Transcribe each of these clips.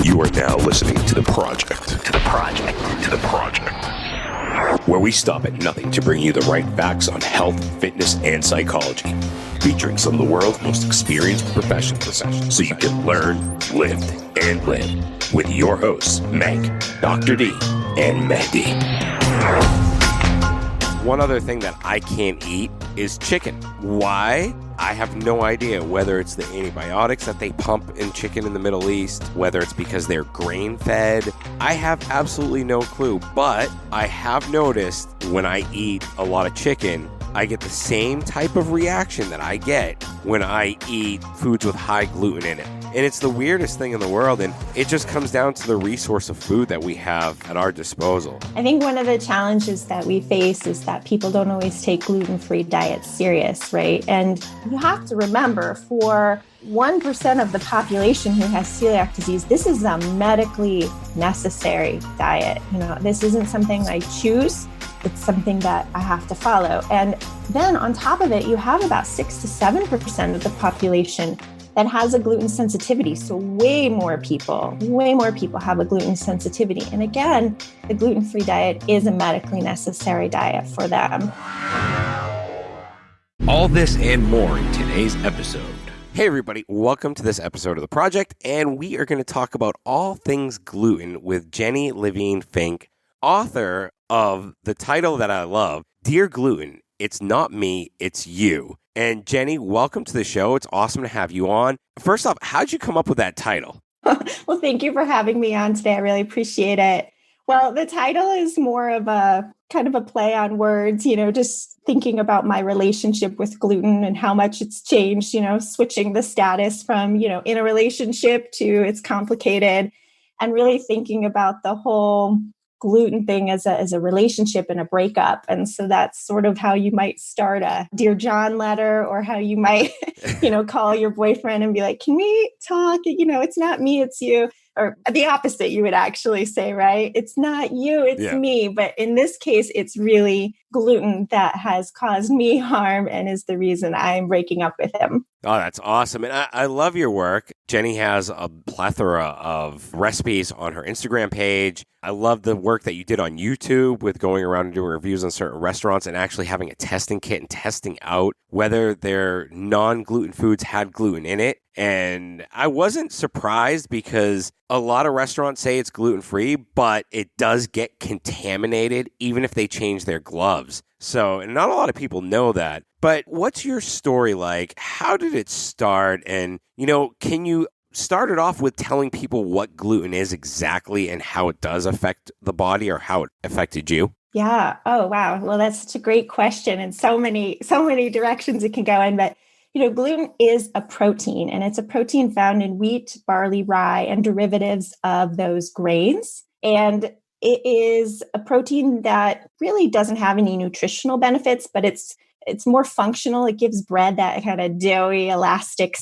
You are now listening to The Project. To The Project. To The Project. Where we stop at nothing to bring you the right facts on health, fitness, and psychology. Featuring some of the world's most experienced professionals so you can learn, lift, and live. With your hosts, Meg, Dr. D, and Mehdi. One other thing that I can't eat is chicken. Why? I have no idea, whether it's the antibiotics that they pump in chicken in the Middle East, whether it's because they're grain-fed. I have absolutely no clue, but I have noticed when I eat a lot of chicken, I get the same type of reaction that I get when I eat foods with high gluten in it. And it's the weirdest thing in the world, and it just comes down to the resource of food that we have at our disposal. I think one of the challenges that we face is that people don't always take gluten-free diets serious, right? And you have to remember, for 1% of the population who has celiac disease, this is a medically necessary diet. This isn't something I choose. It's something that I have to follow. And then on top of it, you have about 6 to 7% of the population that has a gluten sensitivity. So way more people have a gluten sensitivity. And again, the gluten-free diet is a medically necessary diet for them. All this and more in today's episode. Hey everybody, welcome to this episode of The Project, and we are going to talk about all things gluten with Jenny Levine Finke, author of the title that I love, Dear Gluten, It's Not Me, It's You. And Jenny, welcome to the show. It's awesome to have you on. First off, how'd you come up with that title? Well, thank you for having me on today. I really appreciate it. Well, the title is more of a kind of a play on words, just thinking about my relationship with gluten and how much it's changed, switching the status from, in a relationship to it's complicated, and really thinking about the whole gluten thing as a relationship and a breakup. And so that's sort of how you might start a Dear John letter, or how you might, call your boyfriend and be like, can we talk? It's not me, it's you. Or the opposite, you would actually say, right? It's not you, it's me. But in this case, it's really gluten that has caused me harm and is the reason I'm breaking up with him. Oh, that's awesome. And I love your work. Jenny has a plethora of recipes on her Instagram page. I love the work that you did on YouTube with going around and doing reviews on certain restaurants and actually having a testing kit and testing out whether their non-gluten foods had gluten in it. And I wasn't surprised, because a lot of restaurants say it's gluten-free, but it does get contaminated even if they change their gloves. So, and not a lot of people know that. But what's your story like? How did it start? And, can you start it off with telling people what gluten is exactly and how it does affect the body, or how it affected you? Yeah. Oh, wow. Well, that's such a great question, and so many directions it can go in. But gluten is a protein, and it's a protein found in wheat, barley, rye, and derivatives of those grains. And it is a protein that really doesn't have any nutritional benefits, but it's more functional. It gives bread that kind of doughy, elastic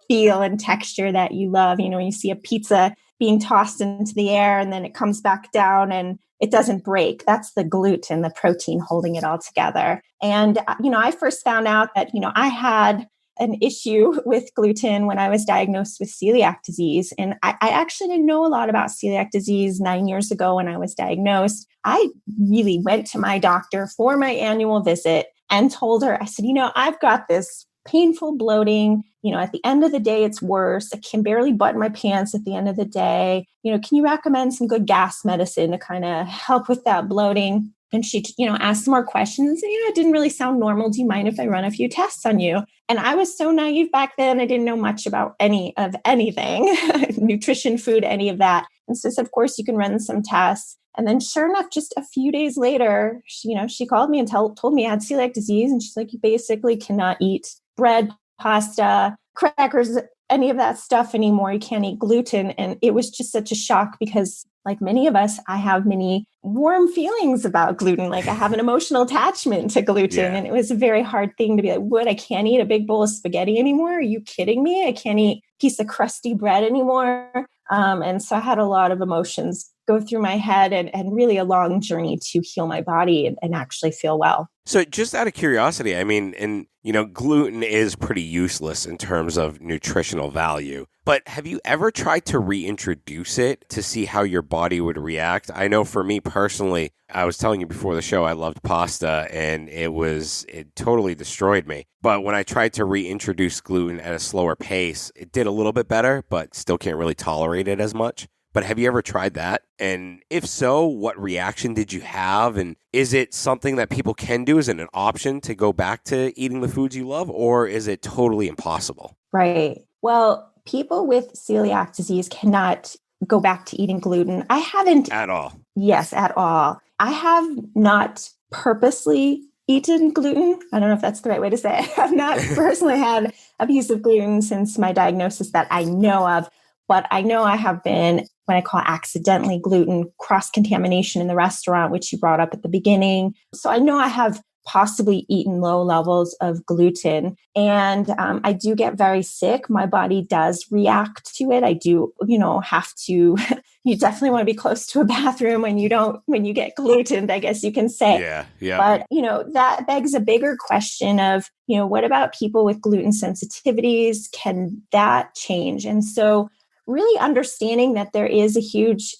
feel and texture that you love. When you see a pizza being tossed into the air and then it comes back down and it doesn't break. That's the gluten, the protein holding it all together. And, I first found out that, I had an issue with gluten when I was diagnosed with celiac disease. And I actually didn't know a lot about celiac disease 9 years ago when I was diagnosed. I really went to my doctor for my annual visit and told her, I said, I've got this painful bloating. At the end of the day, it's worse. I can barely button my pants at the end of the day. Can you recommend some good gas medicine to kind of help with that bloating? And she, asked some more questions. And, it didn't really sound normal. Do you mind if I run a few tests on you? And I was so naive back then. I didn't know much about anything, nutrition, food, any of that. And so, of course, you can run some tests. And then sure enough, just a few days later, she called me and told me I had celiac disease. And she's like, you basically cannot eat bread, pasta, crackers, any of that stuff anymore. You can't eat gluten. And it was just such a shock, because like many of us, I have many warm feelings about gluten. Like I have an emotional attachment to gluten. Yeah. And it was a very hard thing to be like, what? I can't eat a big bowl of spaghetti anymore? Are you kidding me? I can't eat a piece of crusty bread anymore. And so I had a lot of emotions go through my head, and really a long journey to heal my body and actually feel well. So just out of curiosity, I mean, and gluten is pretty useless in terms of nutritional value, but have you ever tried to reintroduce it to see how your body would react? I know for me personally, I was telling you before the show, I loved pasta and it totally destroyed me. But when I tried to reintroduce gluten at a slower pace, it did a little bit better, but still can't really tolerate it as much. But have you ever tried that? And if so, what reaction did you have? And is it something that people can do? Is it an option to go back to eating the foods you love? Or is it totally impossible? Right. Well, people with celiac disease cannot go back to eating gluten. I haven't. At all. Yes, at all. I have not purposely eaten gluten. I don't know if that's the right way to say it. I've not personally had a piece of gluten since my diagnosis that I know of. But I know I have been, what I call accidentally gluten cross-contamination in the restaurant, which you brought up at the beginning. So I know I have possibly eaten low levels of gluten. And I do get very sick. My body does react to it. I do, have to, you definitely want to be close to a bathroom when you get gluten, I guess you can say. Yeah, yeah. But, that begs a bigger question of, what about people with gluten sensitivities? Can that change? And so really understanding that there is a huge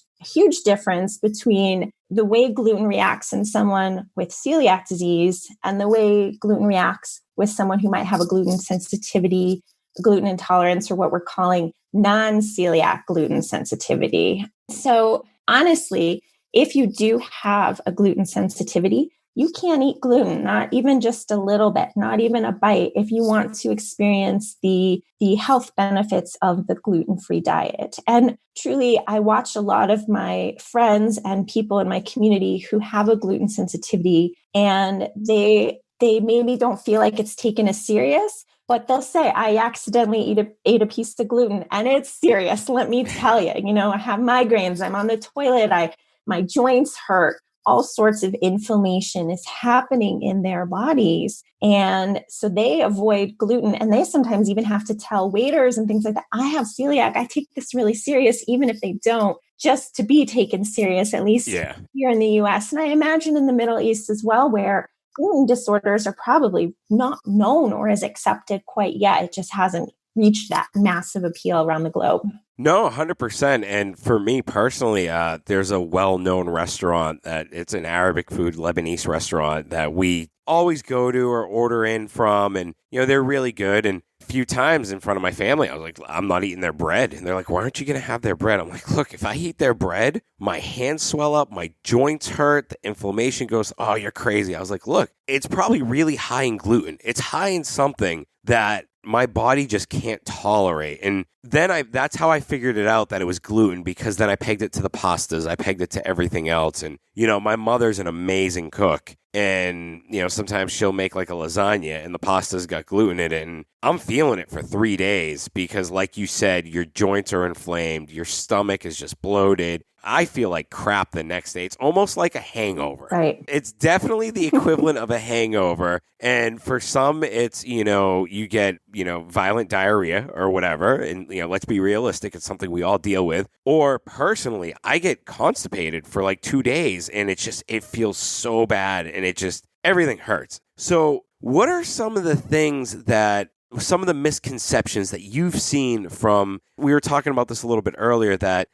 difference between the way gluten reacts in someone with celiac disease and the way gluten reacts with someone who might have a gluten sensitivity, gluten intolerance, or what we're calling non-celiac gluten sensitivity. So honestly, if you do have a gluten sensitivity, you can't eat gluten, not even just a little bit, not even a bite, if you want to experience the health benefits of the gluten-free diet. And truly, I watch a lot of my friends and people in my community who have a gluten sensitivity, and they maybe don't feel like it's taken as serious, but they'll say, I accidentally ate a piece of gluten, and it's serious. Let me tell you, I have migraines. I'm on the toilet. My joints hurt. All sorts of inflammation is happening in their bodies. And so they avoid gluten, and they sometimes even have to tell waiters and things like that, I have celiac. I take this really serious, even if they don't, just to be taken serious, at least here in the US. And I imagine in the Middle East as well, where gluten disorders are probably not known or as accepted quite yet. It just hasn't reached that massive appeal around the globe. No, 100%. And for me personally, there's a well-known restaurant it's an Arabic food, Lebanese restaurant that we always go to or order in from. And, they're really good. And a few times in front of my family, I was like, I'm not eating their bread. And they're like, why aren't you going to have their bread? I'm like, look, if I eat their bread, my hands swell up, my joints hurt, the inflammation goes, oh, you're crazy. I was like, look, it's probably really high in gluten. It's high in something that my body just can't tolerate. And then that's how I figured it out that it was gluten, because then I pegged it to the pastas. I pegged it to everything else. And, my mother's an amazing cook. And, sometimes she'll make like a lasagna and the pasta's got gluten in it. And I'm feeling it for 3 days because, like you said, your joints are inflamed. Your stomach is just bloated. I feel like crap the next day. It's almost like a hangover. Right. It's definitely the equivalent of a hangover. And for some, it's, you get, violent diarrhea or whatever. And, let's be realistic. It's something we all deal with. Or personally, I get constipated for like 2 days and it feels so bad and everything hurts. So what are some of the misconceptions that you've seen from, we were talking about this a little bit earlier, that,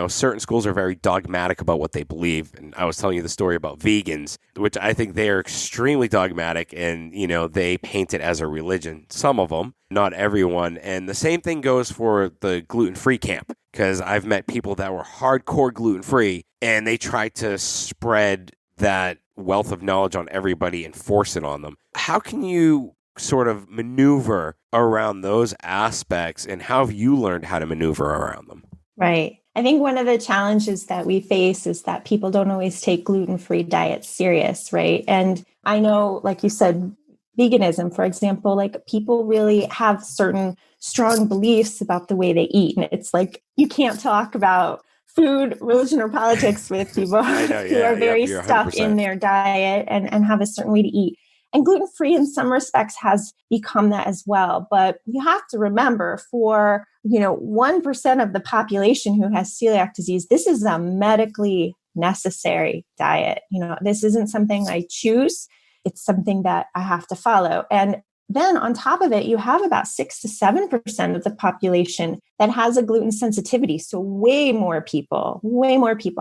certain schools are very dogmatic about what they believe. And I was telling you the story about vegans, which I think they are extremely dogmatic and, they paint it as a religion. Some of them, not everyone. And the same thing goes for the gluten-free camp, because I've met people that were hardcore gluten-free and they tried to spread that wealth of knowledge on everybody and force it on them. How can you sort of maneuver around those aspects, and how have you learned how to maneuver around them? Right. I think one of the challenges that we face is that people don't always take gluten-free diets serious, right? And I know, like you said, veganism, for example, like people really have certain strong beliefs about the way they eat. And it's like, you can't talk about food, religion, or politics with people who are very stuck in their diet and have a certain way to eat. And gluten-free in some respects has become that as well. But you have to remember, for 1% of the population who has celiac disease, this is a medically necessary diet. This isn't something I choose. It's something that I have to follow. And then on top of it, you have about 6 to 7% of the population that has a gluten sensitivity. So way more people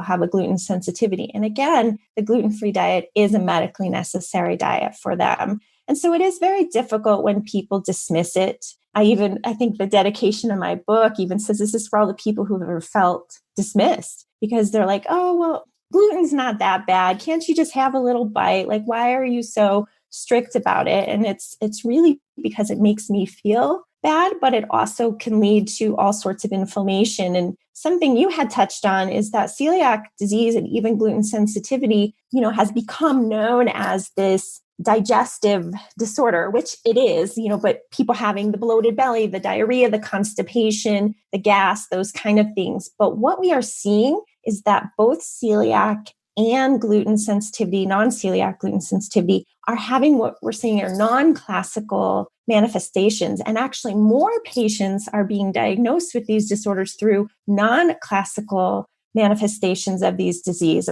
have a gluten sensitivity. And again, the gluten-free diet is a medically necessary diet for them. And so it is very difficult when people dismiss it. I think the dedication of my book even says this is for all the people who've ever felt dismissed, because they're like, oh, well, gluten's not that bad. Can't you just have a little bite? Like, why are you so strict about it? And it's really because it makes me feel bad, but it also can lead to all sorts of inflammation. And something you had touched on is that celiac disease and even gluten sensitivity, has become known as this digestive disorder, which it is, but people having the bloated belly, the diarrhea, the constipation, the gas, those kind of things. But what we are seeing is that both celiac and gluten sensitivity, non-celiac gluten sensitivity, are having what we're seeing are non-classical manifestations. And actually more patients are being diagnosed with these disorders through non-classical manifestations of this disease.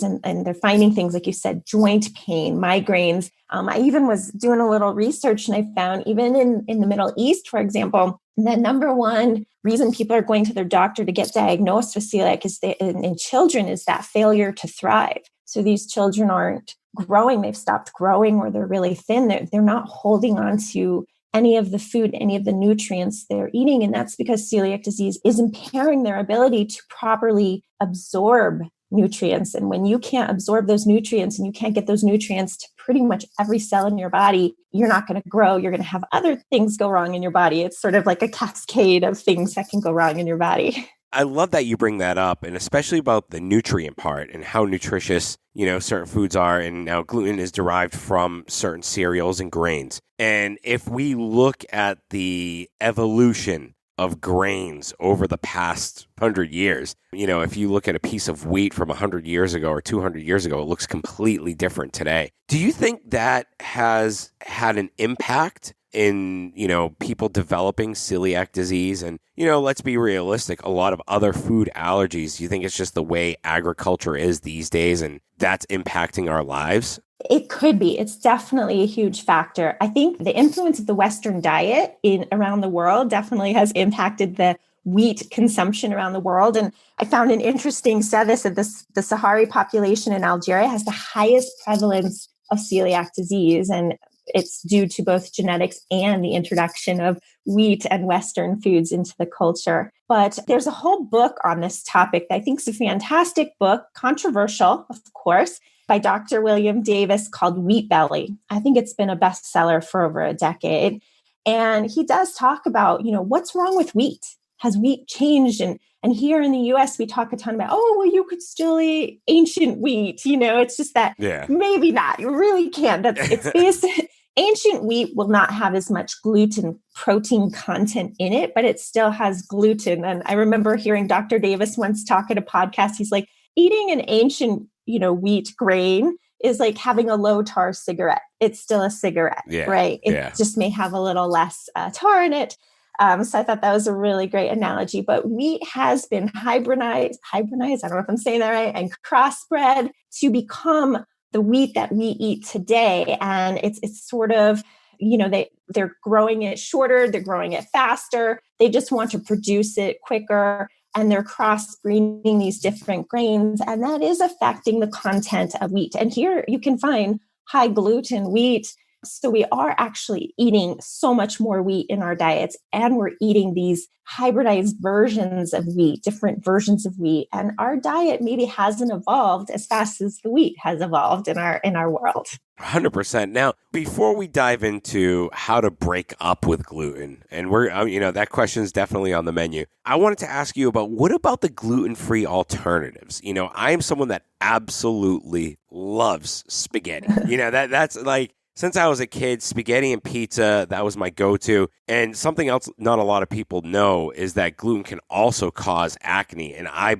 And they're finding things, like you said, joint pain, migraines. I even was doing a little research, and I found even in the Middle East, for example, the number one reason people are going to their doctor to get diagnosed with celiac in children is that failure to thrive. So these children aren't growing, they've stopped growing, or they're really thin. They're not holding on to any of the food, any of the nutrients they're eating. And that's because celiac disease is impairing their ability to properly absorb nutrients. And when you can't absorb those nutrients and you can't get those nutrients to pretty much every cell in your body, you're not going to grow. You're going to have other things go wrong in your body. It's sort of like a cascade of things that can go wrong in your body. I love that you bring that up, and especially about the nutrient part and how nutritious, certain foods are. And now gluten is derived from certain cereals and grains. And if we look at the evolution of grains over the past 100 years, if you look at a piece of wheat from 100 years ago or 200 years ago, it looks completely different today. Do you think that has had an impact in, people developing celiac disease? And, let's be realistic, a lot of other food allergies. Do you think it's just the way agriculture is these days and that's impacting our lives? It could be. It's definitely a huge factor. I think the influence of the Western diet around the world definitely has impacted the wheat consumption around the world. And I found an interesting status that the Sahrawi population in Algeria has the highest prevalence of celiac disease. And it's due to both genetics and the introduction of wheat and Western foods into the culture. But there's a whole book on this topic that I think is a fantastic book, controversial, of course, by Dr. William Davis, called Wheat Belly. I think it's been a bestseller for over a decade. And he does talk about, what's wrong with wheat? Has wheat changed? And here in the US, we talk a ton about, you could still eat ancient wheat. It's just that maybe not. You really can. It's basic. Ancient wheat will not have as much gluten protein content in it, but it still has gluten. And I remember hearing Dr. Davis once talk at a podcast. He's like, eating an ancient, wheat grain is like having a low tar cigarette. It's still a cigarette, right? It just may have a little less tar in it. So I thought that was a really great analogy. But wheat has been hybridized, I don't know if I'm saying that right, and crossbred to become the wheat that we eat today. And it's sort of, they're growing it shorter, they're growing it faster. They just want to produce it quicker. And they're crossbreeding these different grains. And that is affecting the content of wheat. And here you can find high gluten wheat. So we are actually eating so much more wheat in our diets, and we're eating these hybridized versions of wheat, different versions of wheat. And our diet maybe hasn't evolved as fast as the wheat has evolved in our world. 100%. Now, before we dive into how to break up with gluten, and we're, that question is definitely on the menu, I wanted to ask you about, what about the gluten-free alternatives? I am someone that absolutely loves spaghetti. That's like, since I was a kid, spaghetti and pizza, that was my go-to. And something else not a lot of people know is that gluten can also cause acne. And I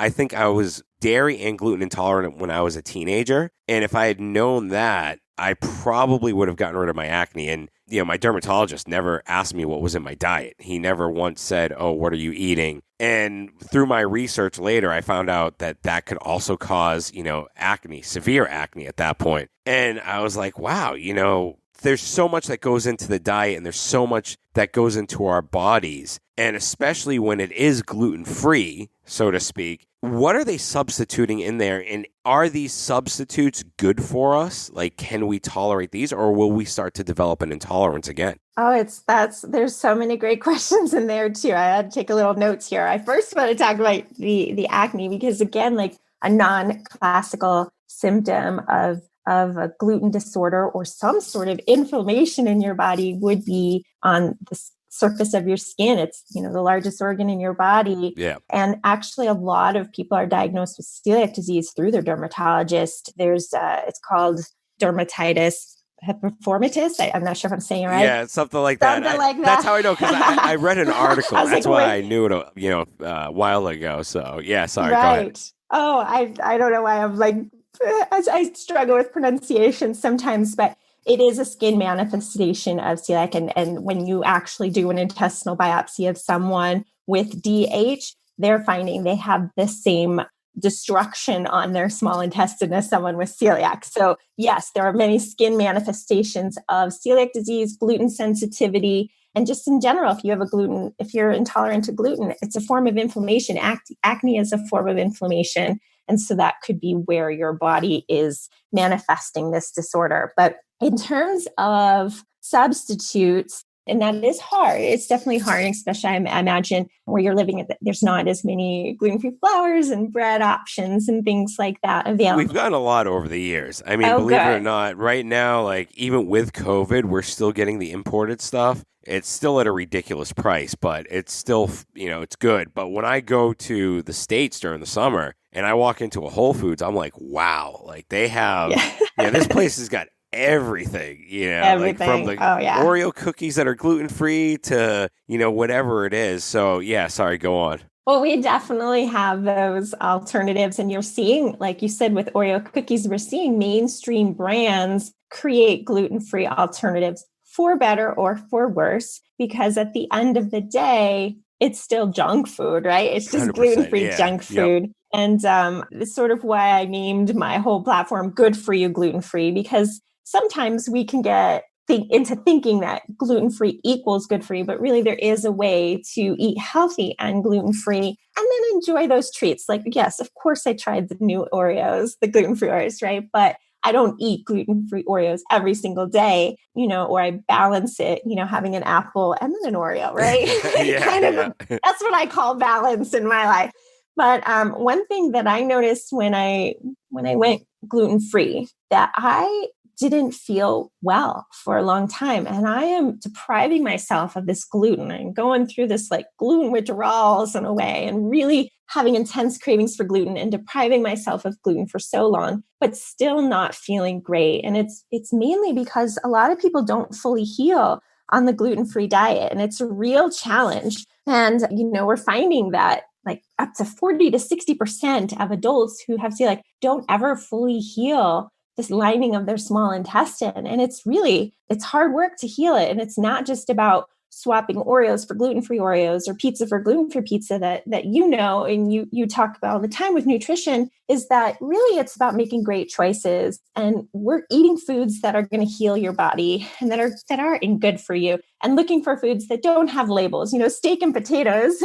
think I was dairy and gluten intolerant when I was a teenager. And if I had known that, I probably would have gotten rid of my acne. And, my dermatologist never asked me what was in my diet. He never once said, oh, what are you eating? And through my research later, I found out that could also cause, acne, severe acne at that point. And I was like, wow, there's so much that goes into the diet and there's so much that goes into our bodies. And especially when it is gluten-free, so to speak, what are they substituting in there? And are these substitutes good for us? Like, can we tolerate these, or will we start to develop an intolerance again? Oh, there's so many great questions in there too. I had to take a little notes here. I first want to talk about the acne, because again, like a non-classical symptom of a gluten disorder or some sort of inflammation in your body would be on the surface of your skin. It's, the largest organ in your body. Yeah. And actually a lot of people are diagnosed with celiac disease through their dermatologist. There's, it's called dermatitis performatis. I'm not sure if I'm saying it right. Yeah, something like that. That's how I know, because I read an article. That's why I knew it, a while ago. So yeah, sorry. Right. Go ahead. Oh, I don't know why I'm like, I struggle with pronunciation sometimes, but it is a skin manifestation of celiac. And when you actually do an intestinal biopsy of someone with DH, they're finding they have the same destruction on their small intestine as someone with celiac. So yes, there are many skin manifestations of celiac disease, gluten sensitivity, and just in general, if you're intolerant to gluten, it's a form of inflammation. Acne is a form of inflammation. And so that could be where your body is manifesting this disorder. But in terms of substitutes, and that is hard. It's definitely hard, especially I imagine where you're living, there's not as many gluten-free flours and bread options and things like that available. We've gotten a lot over the years. I mean, believe it or not, right now, like even with COVID, we're still getting the imported stuff. It's still at a ridiculous price, but it's still, it's good. But when I go to the States during the summer and I walk into a Whole Foods, I'm like, wow, like they have, this place has got everything, everything. Like from the Oreo cookies that are gluten-free to, whatever it is. So yeah, sorry, go on. Well, we definitely have those alternatives. And you're seeing, like you said, with Oreo cookies, we're seeing mainstream brands create gluten-free alternatives for better or for worse, because at the end of the day, it's still junk food, right? It's just gluten-free junk food. Yep. And it's sort of why I named my whole platform Good For You Gluten-Free, because sometimes we can get into thinking that gluten-free equals good for you, but really there is a way to eat healthy and gluten-free and then enjoy those treats. Like, yes, of course I tried the new Oreos, the gluten-free Oreos, right? But I don't eat gluten-free Oreos every single day, or I balance it, having an apple and then an Oreo, right? That's what I call balance in my life. But one thing that I noticed when I went gluten-free, that I didn't feel well for a long time. And I am depriving myself of this gluten and going through this like gluten withdrawals in a way, and really having intense cravings for gluten and depriving myself of gluten for so long, but still not feeling great. And it's mainly because a lot of people don't fully heal on the gluten-free diet. And it's a real challenge. And, we're finding that like up to 40 to 60% of adults who have celiac don't ever fully heal this lining of their small intestine. And it's hard work to heal it. And it's not just about swapping Oreos for gluten-free Oreos or pizza for gluten-free pizza that and you talk about all the time with nutrition, is that really it's about making great choices. And we're eating foods that are going to heal your body and that are in good for you, and looking for foods that don't have labels. Steak and potatoes,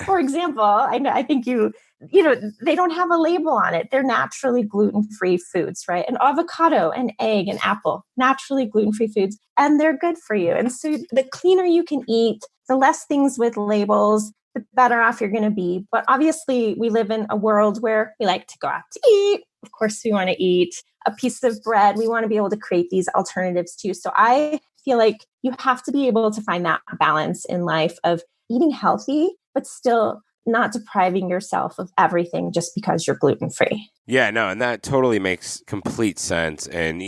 for example, I think they don't have a label on it. They're naturally gluten-free foods, right? An avocado, an egg, an apple, naturally gluten-free foods, and they're good for you. And so the cleaner you can eat, the less things with labels, the better off you're going to be. But obviously we live in a world where we like to go out to eat. Of course, we want to eat a piece of bread. We want to be able to create these alternatives too. So I feel like you have to be able to find that balance in life of eating healthy, but still not depriving yourself of everything just because you're gluten-free. Yeah, no, and that totally makes complete sense. And,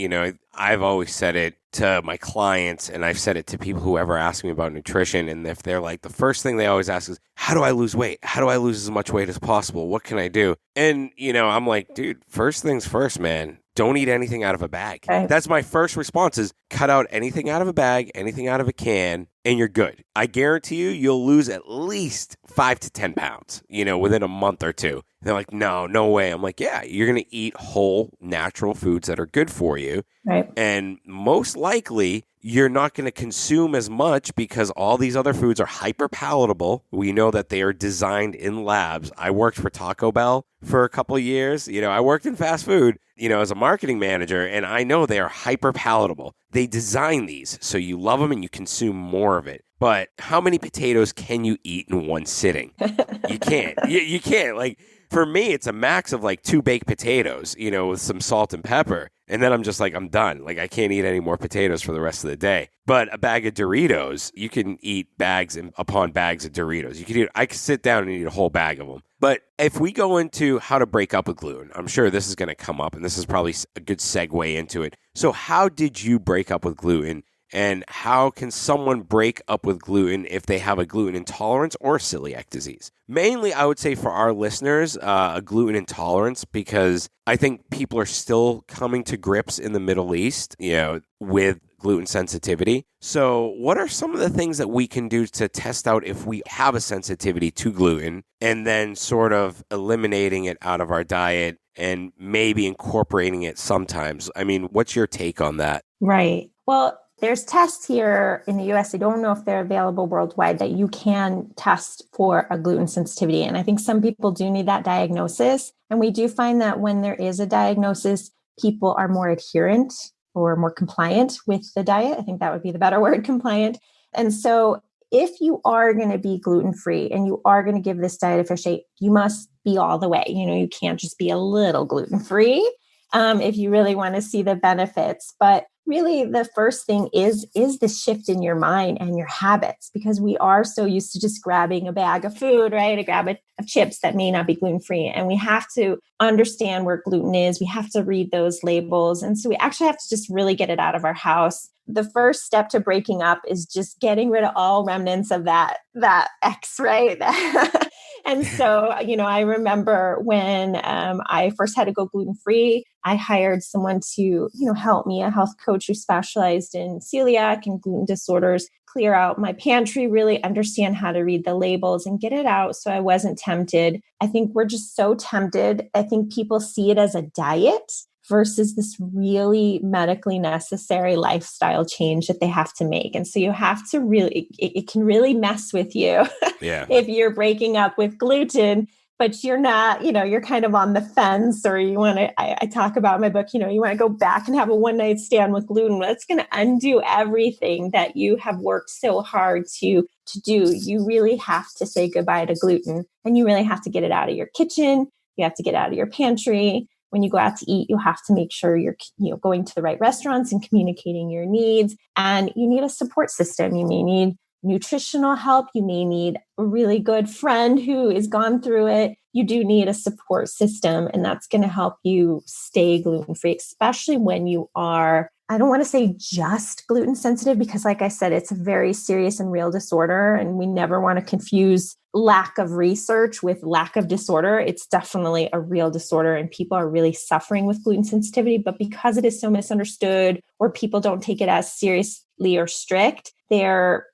I've always said it to my clients, and I've said it to people who ever ask me about nutrition. And if they're like, the first thing they always ask is, how do I lose weight? How do I lose as much weight as possible? What can I do? And, I'm like, dude, first things first, man. don't eat anything out of a bag. Right. That's my first response is cut out anything out of a bag, anything out of a can, and you're good. I guarantee you'll lose at least 5 to 10 pounds, within a month or two. And they're like, no way. I'm like, yeah, you're going to eat whole, natural foods that are good for you. Right. And most likely, you're not going to consume as much because all these other foods are hyper palatable. We know that they are designed in labs. I worked for Taco Bell for a couple of years. I worked in fast food, as a marketing manager, and I know they are hyper palatable. They design these so you love them and you consume more of it. But how many potatoes can you eat in one sitting? You can't. You can't. Like, for me, it's a max of like 2 baked potatoes, with some salt and pepper. And then I'm just like, I'm done. Like, I can't eat any more potatoes for the rest of the day. But a bag of Doritos, you can eat bags upon bags of Doritos. I could sit down and eat a whole bag of them. But if we go into how to break up with gluten, I'm sure this is going to come up, and this is probably a good segue into it. So how did you break up with gluten? And how can someone break up with gluten if they have a gluten intolerance or celiac disease? Mainly, I would say for our listeners, a gluten intolerance, because I think people are still coming to grips in the Middle East, with gluten sensitivity. So what are some of the things that we can do to test out if we have a sensitivity to gluten and then sort of eliminating it out of our diet and maybe incorporating it sometimes? I mean, what's your take on that? Right. Well, there's tests here in the US. I don't know if they're available worldwide that you can test for a gluten sensitivity. And I think some people do need that diagnosis. And we do find that when there is a diagnosis, people are more adherent or more compliant with the diet. I think that would be the better word, compliant. And so if you are going to be gluten-free and you are going to give this diet a fair shake, you must be all the way. You can't just be a little gluten-free if you really want to see the benefits. But really, the first thing is the shift in your mind and your habits, because we are so used to just grabbing a bag of food, right? A grab of chips that may not be gluten-free. And we have to understand where gluten is. We have to read those labels. And so we actually have to just really get it out of our house. The first step to breaking up is just getting rid of all remnants of that X, right? And so, I remember when I first had to go gluten-free, I hired someone to, help me, a health coach who specialized in celiac and gluten disorders, clear out my pantry, really understand how to read the labels and get it out so I wasn't tempted. I think we're just so tempted. I think people see it as a diet versus this really medically necessary lifestyle change that they have to make. And so you have to really, it can really mess with you if you're breaking up with gluten, but you're not, you're kind of on the fence, or you want to, I talk about in my book, you want to go back and have a one-night stand with gluten. That's going to undo everything that you have worked so hard to do. You really have to say goodbye to gluten, and you really have to get it out of your kitchen. You have to get it out of your pantry. When you go out to eat, you have to make sure you're going to the right restaurants and communicating your needs. And you need a support system. You may need nutritional help. You may need a really good friend who has gone through it. You do need a support system, and that's going to help you stay gluten-free, especially when you are, I don't want to say just gluten sensitive, because like I said, it's a very serious and real disorder, and we never want to confuse lack of research with lack of disorder. It's definitely a real disorder, and people are really suffering with gluten sensitivity, but because it is so misunderstood, or people don't take it as seriously or strict, they're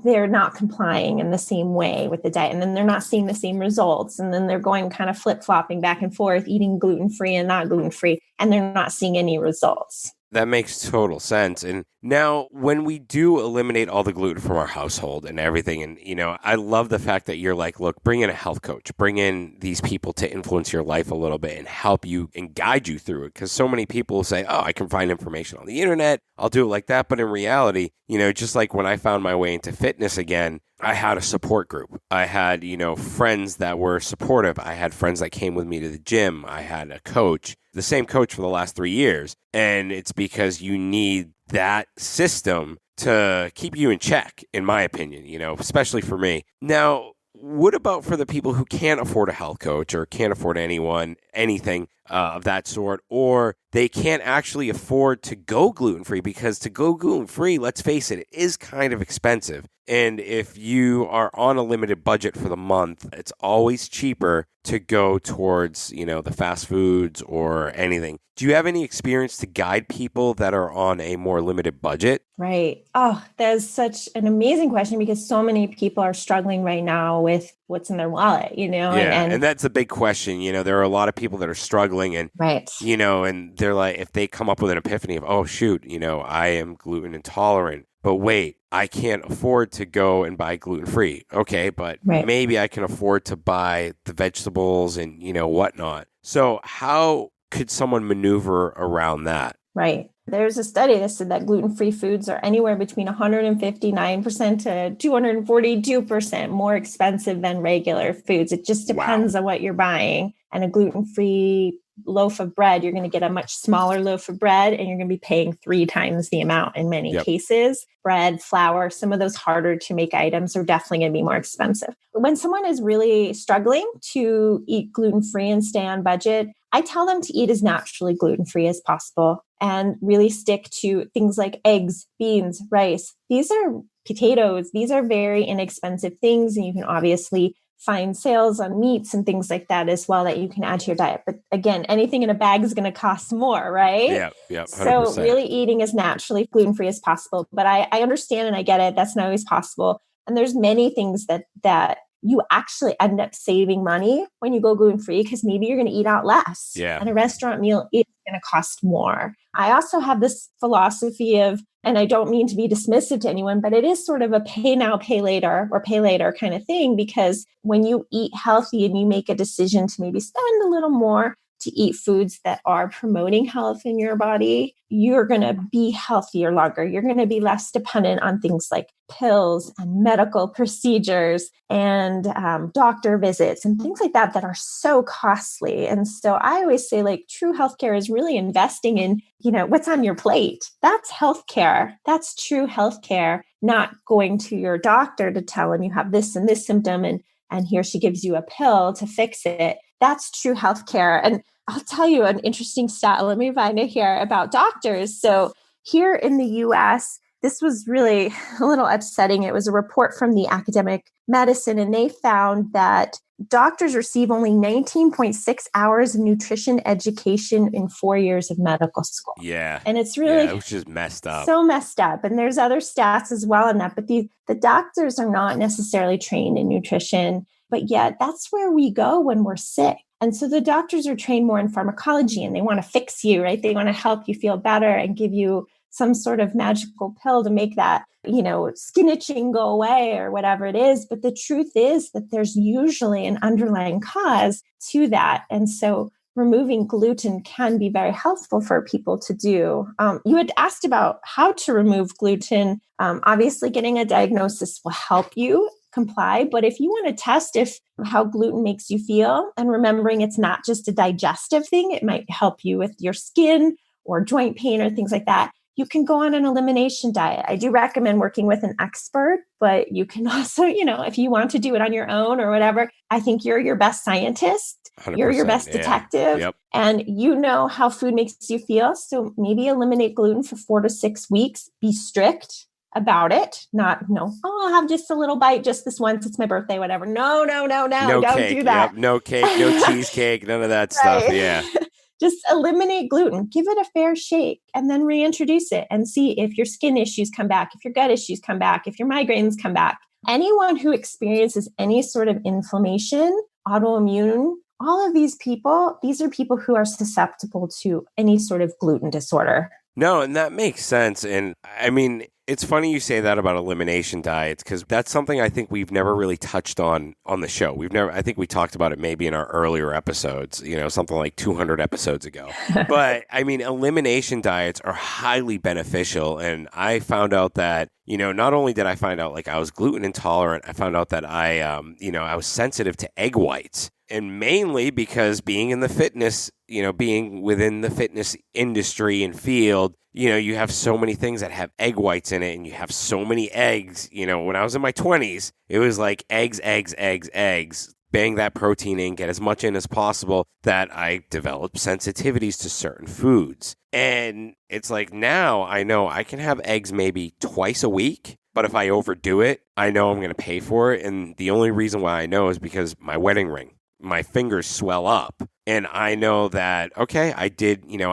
not complying in the same way with the diet. And then they're not seeing the same results. And then they're going kind of flip-flopping back and forth, eating gluten-free and not gluten-free, and they're not seeing any results. That makes total sense. And now when we do eliminate all the gluten from our household and everything, and, I love the fact that you're like, look, bring in a health coach, bring in these people to influence your life a little bit and help you and guide you through it. Because so many people say, oh, I can find information on the internet, I'll do it like that. But in reality, just like when I found my way into fitness again, I had a support group. I had, friends that were supportive. I had friends that came with me to the gym. I had a coach, the same coach for the last 3 years. And it's because you need that system to keep you in check, in my opinion, especially for me. Now, what about for the people who can't afford a health coach or can't afford anything? of that sort, or they can't actually afford to go gluten-free, because to go gluten-free, let's face it, it is kind of expensive. And if you are on a limited budget for the month, it's always cheaper to go towards, the fast foods or anything. Do you have any experience to guide people that are on a more limited budget? Right. Oh, that's such an amazing question, because so many people are struggling right now with what's in their wallet, Yeah, and that's a big question. There are a lot of people that are struggling, and right. And they're like, if they come up with an epiphany of, oh shoot, I am gluten intolerant, but wait, I can't afford to go and buy gluten-free. Okay, but maybe I can afford to buy the vegetables and, whatnot. So how could someone maneuver around that? Right. There's a study that said that gluten-free foods are anywhere between 159% to 242% more expensive than regular foods. It just depends on what you're buying. And a gluten-free loaf of bread, you're going to get a much smaller loaf of bread, and you're going to be paying 3 times the amount in many cases. Bread, flour, some of those harder to make items are definitely going to be more expensive. When someone is really struggling to eat gluten-free and stay on budget, I tell them to eat as naturally gluten-free as possible and really stick to things like eggs, beans, rice. These are potatoes. These are very inexpensive things, and you can obviously find sales on meats and things like that as well that you can add to your diet. But again, anything in a bag is going to cost more, right? Yeah, 100%. So really eating as naturally gluten-free as possible. But I understand and I get it. That's not always possible. And there's many things that you actually end up saving money when you go gluten-free, because maybe you're going to eat out less. Yeah. And a restaurant meal is going to cost more. I also have this philosophy of, and I don't mean to be dismissive to anyone, but it is sort of a pay now, pay later, or pay later kind of thing, because when you eat healthy and you make a decision to maybe spend a little more to eat foods that are promoting health in your body, you're going to be healthier longer. You're going to be less dependent on things like pills and medical procedures and doctor visits and things like that that are so costly. And so I always say, like, true healthcare is really investing in, what's on your plate. That's healthcare. That's true healthcare, not going to your doctor to tell him you have this and this symptom, and here she gives you a pill to fix it. That's true healthcare. And I'll tell you an interesting stat. Let me find it here about doctors. So here in the US, this was really a little upsetting. It was a report from the academic medicine, and they found that doctors receive only 19.6 hours of nutrition education in 4 years of medical school. Yeah. And it's really which is messed up. So messed up. And there's other stats as well on that. But the doctors are not necessarily trained in nutrition, but yet that's where we go when we're sick. And so the doctors are trained more in pharmacology, and they want to fix you, right? They want to help you feel better and give you some sort of magical pill to make that, skin itching go away or whatever it is. But the truth is that there's usually an underlying cause to that. And so removing gluten can be very helpful for people to do. You had asked about how to remove gluten. Obviously, getting a diagnosis will help you comply. But if you want to test how gluten makes you feel, and remembering it's not just a digestive thing, it might help you with your skin or joint pain or things like that, you can go on an elimination diet. I do recommend working with an expert, but you can also, if you want to do it on your own or whatever, I think you're your best scientist. You're your best detective. Yep. And you know how food makes you feel. So maybe eliminate gluten for 4 to 6 weeks. Be strict about it. Not, I'll have just a little bite just this once. It's my birthday, whatever. No. Don't cake, do that. Yep. No cake, no cheesecake, none of that stuff. Yeah. Just eliminate gluten, give it a fair shake, and then reintroduce it and see if your skin issues come back, if your gut issues come back, if your migraines come back. Anyone who experiences any sort of inflammation, autoimmune, all of these are people who are susceptible to any sort of gluten disorder. No, and that makes sense. And I mean, it's funny you say that about elimination diets, because that's something I think we've never really touched on the show. I think we talked about it maybe in our earlier episodes, something like 200 episodes ago. But I mean, elimination diets are highly beneficial. And I found out that, not only did I find out like I was gluten intolerant, I found out that I was sensitive to egg whites. And mainly because being in the fitness, being within the fitness industry and field, you have so many things that have egg whites in it, and you have so many eggs. When I was in my 20s, it was like eggs. bang that protein in, get as much in as possible, that I developed sensitivities to certain foods. And it's like now I know I can have eggs maybe twice a week, but if I overdo it, I know I'm going to pay for it. And the only reason why I know is because my wedding ring, my fingers swell up. And I know that, okay, I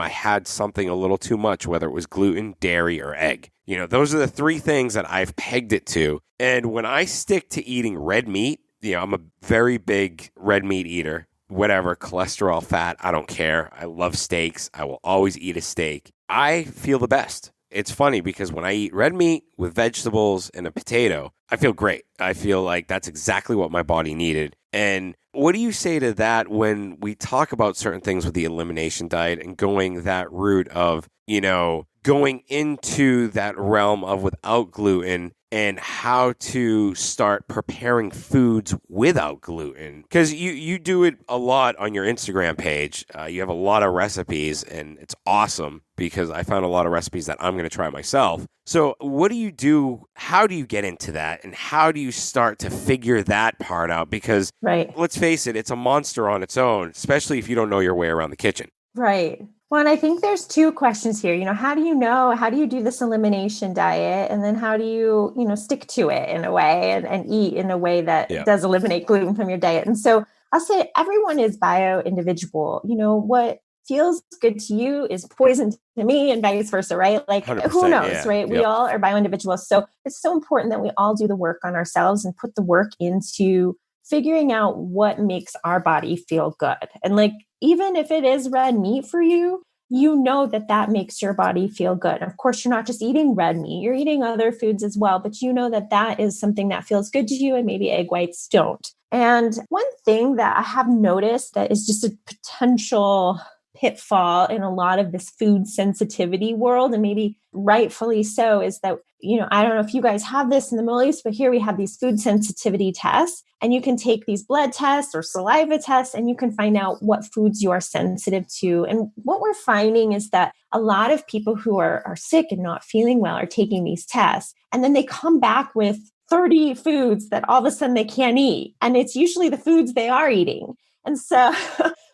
had something a little too much, whether it was gluten, dairy, or egg. Those are the three things that I've pegged it to. And when I stick to eating red meat, I'm a very big red meat eater. Whatever, cholesterol, fat, I don't care. I love steaks. I will always eat a steak. I feel the best. It's funny because when I eat red meat with vegetables and a potato, I feel great. I feel like that's exactly what my body needed. And what do you say to that when we talk about certain things with the elimination diet and going that route of, going into that realm of without gluten and how to start preparing foods without gluten? Because you do it a lot on your Instagram page. You have a lot of recipes, and it's awesome because I found a lot of recipes that I'm going to try myself. So what do you do? How do you get into that? And how do you start to figure that part out? Because let's face it, it's a monster on its own, especially if you don't know your way around the kitchen. Right. Well, and I think there's two questions here. How do you do this elimination diet? And then how do you, stick to it in a way and eat in a way that does eliminate gluten from your diet? And so I'll say everyone is bio-individual. What feels good to you is poison to me and vice versa, right? Like, who knows, right? We all are bio-individuals. So it's so important that we all do the work on ourselves and put the work into figuring out what makes our body feel good. And like, even if it is red meat for you, that makes your body feel good. Of course, you're not just eating red meat, you're eating other foods as well, but that is something that feels good to you and maybe egg whites don't. And one thing that I have noticed that is just a potential pitfall in a lot of this food sensitivity world, and maybe rightfully so, is that, I don't know if you guys have this in the Middle East, but here we have these food sensitivity tests, and you can take these blood tests or saliva tests, and you can find out what foods you are sensitive to. And what we're finding is that a lot of people who are sick and not feeling well are taking these tests, and then they come back with 30 foods that all of a sudden they can't eat. And it's usually the foods they are eating. And so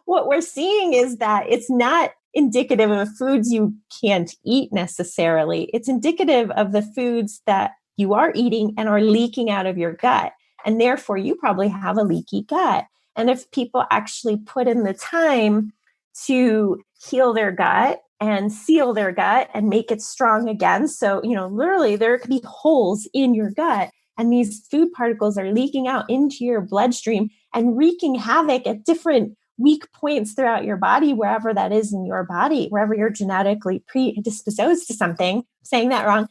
what we're seeing is that it's not indicative of foods you can't eat necessarily. It's indicative of the foods that you are eating and are leaking out of your gut. And therefore, you probably have a leaky gut. And if people actually put in the time to heal their gut and seal their gut and make it strong again. So, literally there could be holes in your gut, and these food particles are leaking out into your bloodstream and wreaking havoc at different weak points throughout your body, wherever that is in your body, wherever you're genetically predisposed to something. I'm saying that wrong.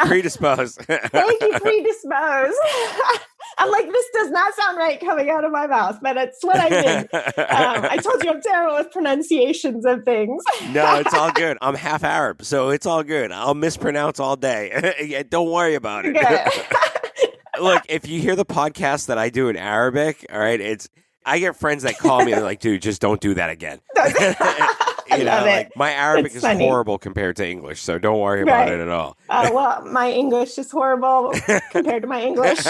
Predisposed. Thank you, predisposed. I'm like, this does not sound right coming out of my mouth, but it's what I mean. I told you I'm terrible with pronunciations of things. No, it's all good. I'm half Arab, so it's all good. I'll mispronounce all day. Yeah, don't worry about it. Look, if you hear the podcast that I do in Arabic, all right, I get friends that call me and they're like, dude, just don't do that again. My Arabic is horrible compared to English, so don't worry about it at all. Well, my English is horrible compared to my English.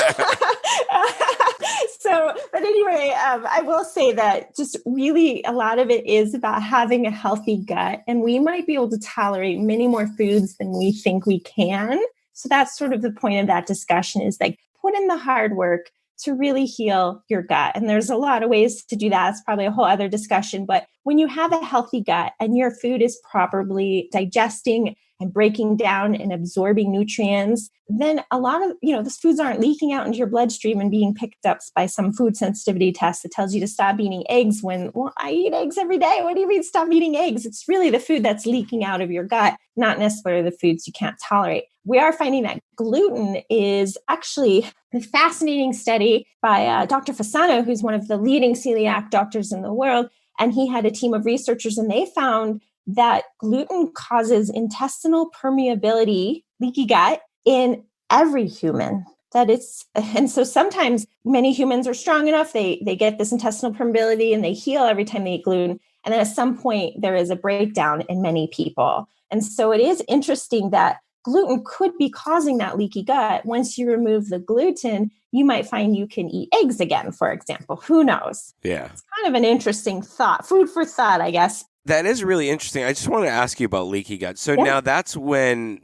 But anyway, I will say that just really a lot of it is about having a healthy gut, and we might be able to tolerate many more foods than we think we can. So that's sort of the point of that discussion, is like, put in the hard work to really heal your gut. And there's a lot of ways to do that. It's probably a whole other discussion. But when you have a healthy gut and your food is properly digesting and breaking down and absorbing nutrients, then a lot of, those foods aren't leaking out into your bloodstream and being picked up by some food sensitivity test that tells you to stop eating eggs when, well, I eat eggs every day. What do you mean stop eating eggs? It's really the food that's leaking out of your gut, not necessarily the foods you can't tolerate. We are finding that gluten is actually a fascinating study by Dr. Fasano, who's one of the leading celiac doctors in the world. And he had a team of researchers, and they found that gluten causes intestinal permeability, leaky gut, in every human. And so sometimes many humans are strong enough, they get this intestinal permeability and they heal every time they eat gluten. And then at some point, there is a breakdown in many people. And so it is interesting that gluten could be causing that leaky gut. Once you remove the gluten, you might find you can eat eggs again, for example. Who knows? Yeah. It's kind of an interesting thought, food for thought, I guess. That is really interesting. I just want to ask you about leaky gut. So Yeah. now that's when,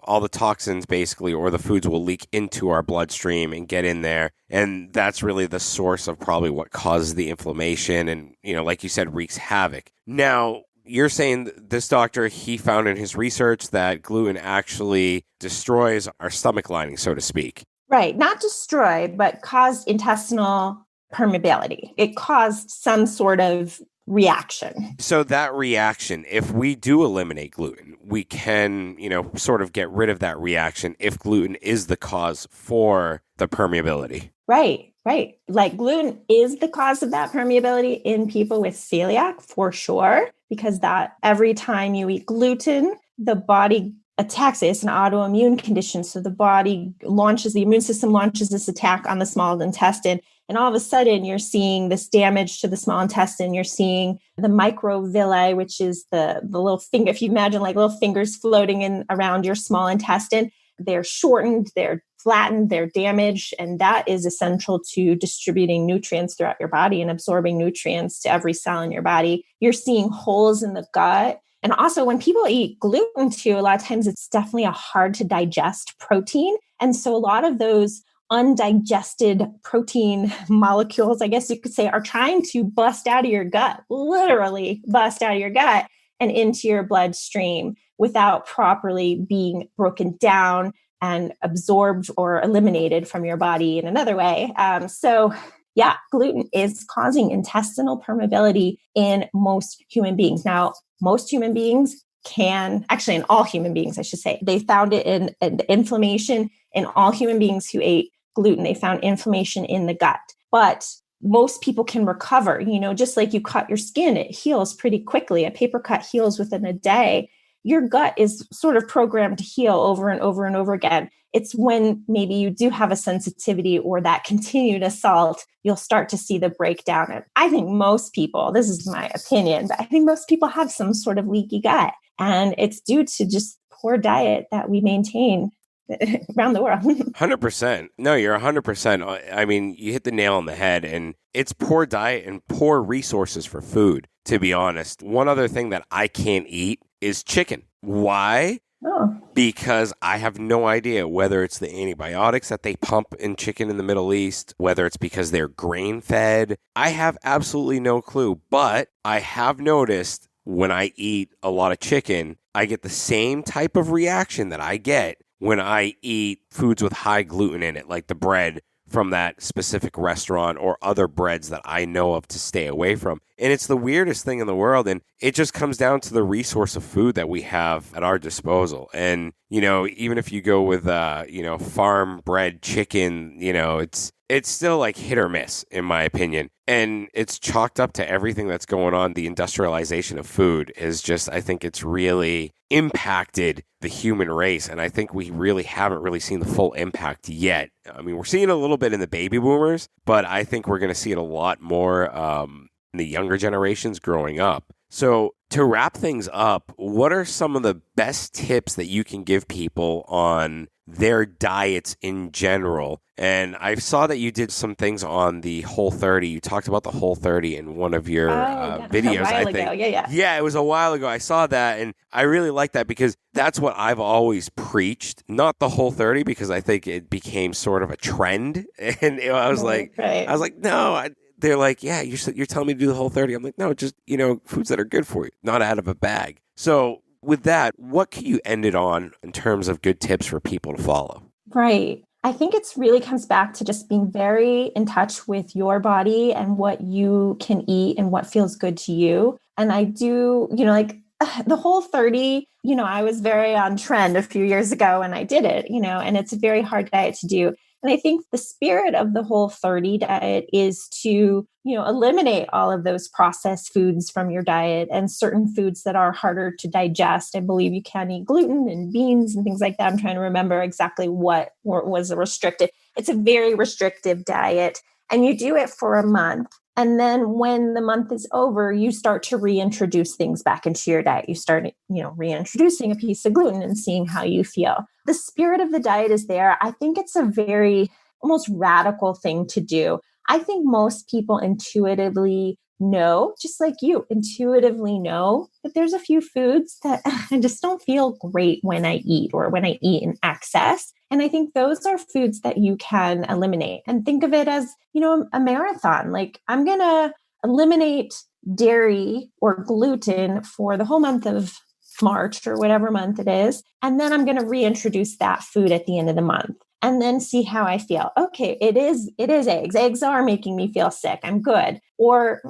all the toxins basically or the foods will leak into our bloodstream and get in there. And that's really the source of probably what causes the inflammation and, like you said, wreaks havoc. Now, you're saying this doctor, he found in his research that gluten actually destroys our stomach lining, so to speak. Right. Not destroy, but caused intestinal permeability. It caused some sort of reaction. So that reaction, if we do eliminate gluten, we can, sort of get rid of that reaction if gluten is the cause for the permeability. Right. Like gluten is the cause of that permeability in people with celiac for sure, because that every time you eat gluten, the body attacks it. It's an autoimmune condition. So the immune system launches this attack on the small intestine. And all of a sudden, you're seeing this damage to the small intestine. You're seeing the microvilli, which is the little finger. If you imagine like little fingers floating in around your small intestine, they're shortened, they're flattened, they're damaged. And that is essential to distributing nutrients throughout your body and absorbing nutrients to every cell in your body. You're seeing holes in the gut. And also when people eat gluten too, a lot of times it's definitely a hard to digest protein. And so a lot of those undigested protein molecules, I guess you could say, are trying to bust out of your gut, literally bust out of your gut and into your bloodstream without properly being broken down and absorbed or eliminated from your body in another way. Yeah, gluten is causing intestinal permeability in most human beings. Now, most human beings actually in all human beings, I should say, they found it in inflammation in all human beings who ate gluten. They found inflammation in the gut, but most people can recover, just like you cut your skin, it heals pretty quickly. A paper cut heals within a day. Your gut is sort of programmed to heal over and over and over again. It's when maybe you do have a sensitivity or that continued assault, you'll start to see the breakdown. And I think most people, this is my opinion, but I think most people have some sort of leaky gut. And it's due to just poor diet that we maintain around the world. 100%. No, you're 100%. I mean, you hit the nail on the head, and it's poor diet and poor resources for food, to be honest. One other thing that I can't eat is chicken. Why? Oh. Because I have no idea whether it's the antibiotics that they pump in chicken in the Middle East, whether it's because they're grain fed. I have absolutely no clue, but I have noticed when I eat a lot of chicken, I get the same type of reaction that I get when I eat foods with high gluten in it, like the bread from that specific restaurant or other breads that I know of to stay away from. And it's the weirdest thing in the world. And it just comes down to the resource of food that we have at our disposal. And, even if you go with, farm bred chicken, it's still like hit or miss, in my opinion. And it's chalked up to everything that's going on. The industrialization of food is just, I think it's really impacted the human race. And I think we really haven't really seen the full impact yet. I mean, we're seeing a little bit in the baby boomers, but I think we're going to see it a lot more in the younger generations growing up. So to wrap things up, what are some of the best tips that you can give people on their diets in general? And I saw that you did some things on the Whole30. You talked about the Whole30 in one of your videos, I think. Ago. Yeah. Yeah, it was a while ago. I saw that, and I really like that because that's what I've always preached. Not the Whole30, because I think it became sort of a trend. And I was like, no. They're like, yeah, you're telling me to do the Whole30. I'm like, no, just, foods that are good for you, not out of a bag. So with that, what can you end it on in terms of good tips for people to follow? Right. I think it's really comes back to just being very in touch with your body and what you can eat and what feels good to you. And I do, the Whole30, I was very on trend a few years ago and I did it, and it's a very hard diet to do. And I think the spirit of the Whole30 diet is to, eliminate all of those processed foods from your diet and certain foods that are harder to digest. I believe you can eat gluten and beans and things like that. I'm trying to remember exactly what was restricted. It's a very restrictive diet. And you do it for a month. And then when the month is over, you start to reintroduce things back into your diet. You start, reintroducing a piece of gluten and seeing how you feel. The spirit of the diet is there. I think it's a very almost radical thing to do. I think most people intuitively know, just like you, intuitively know that there's a few foods that I just don't feel great when I eat or when I eat in excess. And I think those are foods that you can eliminate and think of it as, a marathon. Like I'm going to eliminate dairy or gluten for the whole month of March or whatever month it is. And then I'm going to reintroduce that food at the end of the month and then see how I feel. Okay, it is eggs. Eggs are making me feel sick. I'm good. Or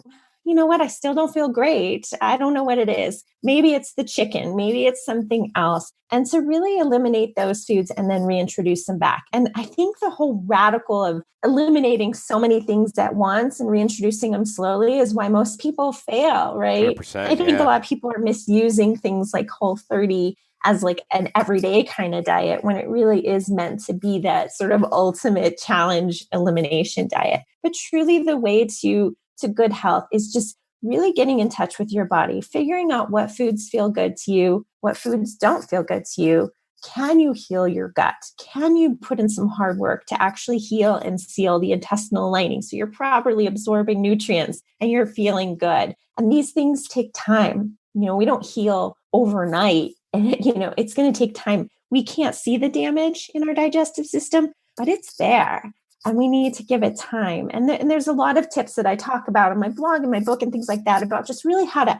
you know what? I still don't feel great. I don't know what it is. Maybe it's the chicken. Maybe it's something else. And to really eliminate those foods and then reintroduce them back. And I think the whole radical of eliminating so many things at once and reintroducing them slowly is why most people fail, right? I think a lot of people are misusing things like Whole30 as like an everyday kind of diet when it really is meant to be that sort of ultimate challenge elimination diet. But truly the way to good health is just really getting in touch with your body, figuring out what foods feel good to you, what foods don't feel good to you. Can you heal your gut? Can you put in some hard work to actually heal and seal the intestinal lining so you're properly absorbing nutrients and you're feeling good? And these things take time. We don't heal overnight. And it's going to take time. We can't see the damage in our digestive system, but it's there. And we need to give it time. And there's a lot of tips that I talk about in my blog and my book and things like that about just really how to,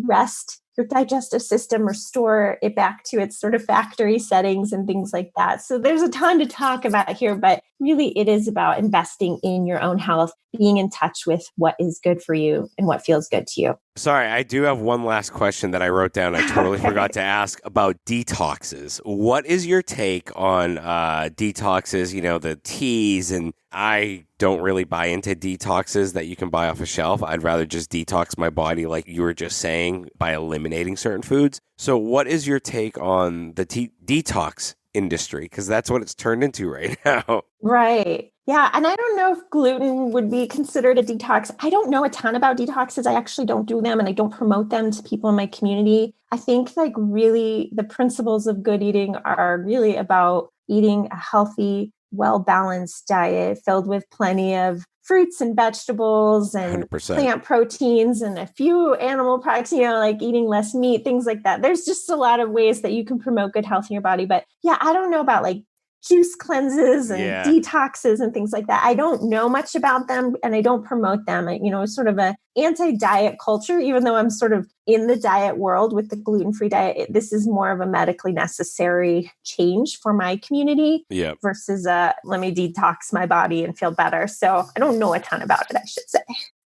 rest your digestive system, restore it back to its sort of factory settings and things like that. So there's a ton to talk about here, but really it is about investing in your own health, being in touch with what is good for you and what feels good to you. Sorry, I do have one last question that I wrote down. I totally forgot to ask about detoxes. What is your take on detoxes, the teas? And I don't really buy into detoxes that you can buy off a shelf. I'd rather just detox my body like you were just saying by eliminating certain foods. So what is your take on the detox industry? Because that's what it's turned into right now. Right. Yeah. And I don't know if gluten would be considered a detox. I don't know a ton about detoxes. I actually don't do them and I don't promote them to people in my community. I think really the principles of good eating are really about eating a healthy, well-balanced diet filled with plenty of fruits and vegetables and 100%. Plant proteins and a few animal products, like eating less meat, things like that. There's just a lot of ways that you can promote good health in your body. But yeah, I don't know about like juice cleanses and detoxes and things like that. I don't know much about them and I don't promote them. It's sort of a anti-diet culture, even though I'm sort of in the diet world with the gluten-free diet. This is more of a medically necessary change for my community versus let me detox my body and feel better. So I don't know a ton about it, I should say.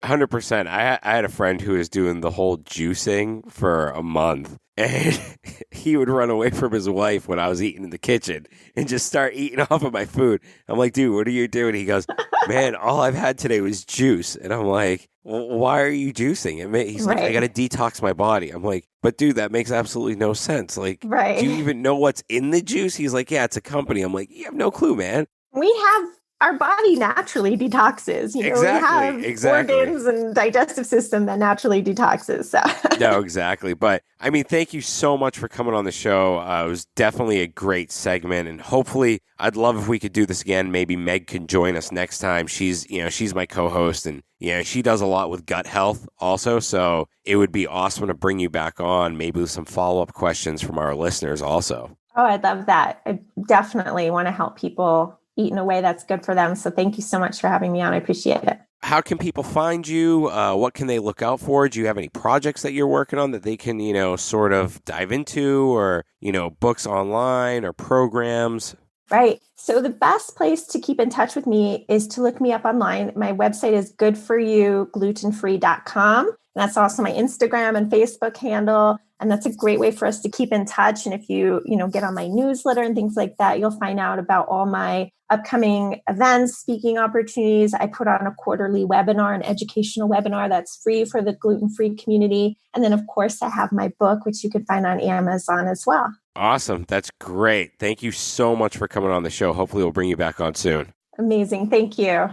100%. I had a friend who was doing the whole juicing for a month. And he would run away from his wife when I was eating in the kitchen and just start eating off of my food. I'm like, dude, what are you doing? He goes, man, all I've had today was juice. And I'm like, well, why are you juicing? He's like, I got to detox my body. I'm like, but dude, that makes absolutely no sense. Like, do you even know what's in the juice? He's like, yeah, it's a company. I'm like, you have no clue, man. We have our body naturally detoxes. We have organs and digestive system that naturally detoxes. So. No, exactly. But thank you so much for coming on the show. It was definitely a great segment, and hopefully, I'd love if we could do this again. Maybe Meg can join us next time. She's my co-host, and she does a lot with gut health also. So it would be awesome to bring you back on, maybe with some follow-up questions from our listeners also. Oh, I'd love that. I definitely want to help people eat in a way that's good for them. So thank you so much for having me on. I appreciate it. How can people find you? What can they look out for? Do you have any projects that you're working on that they can, sort of dive into, or, books online or programs? Right. So the best place to keep in touch with me is to look me up online. My website is goodforyouglutenfree.com. That's also my Instagram and Facebook handle. And that's a great way for us to keep in touch. And if you, get on my newsletter and things like that, you'll find out about all my upcoming events, speaking opportunities. I put on a quarterly webinar, an educational webinar that's free for the gluten-free community. And then, of course, I have my book, which you can find on Amazon as well. Awesome. That's great. Thank you so much for coming on the show. Hopefully we'll bring you back on soon. Amazing. Thank you.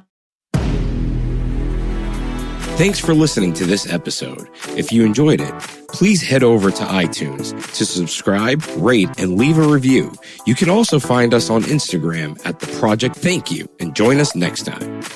Thanks for listening to this episode. If you enjoyed it, please head over to iTunes to subscribe, rate, and leave a review. You can also find us on Instagram at The Project Thank You and and join us next time.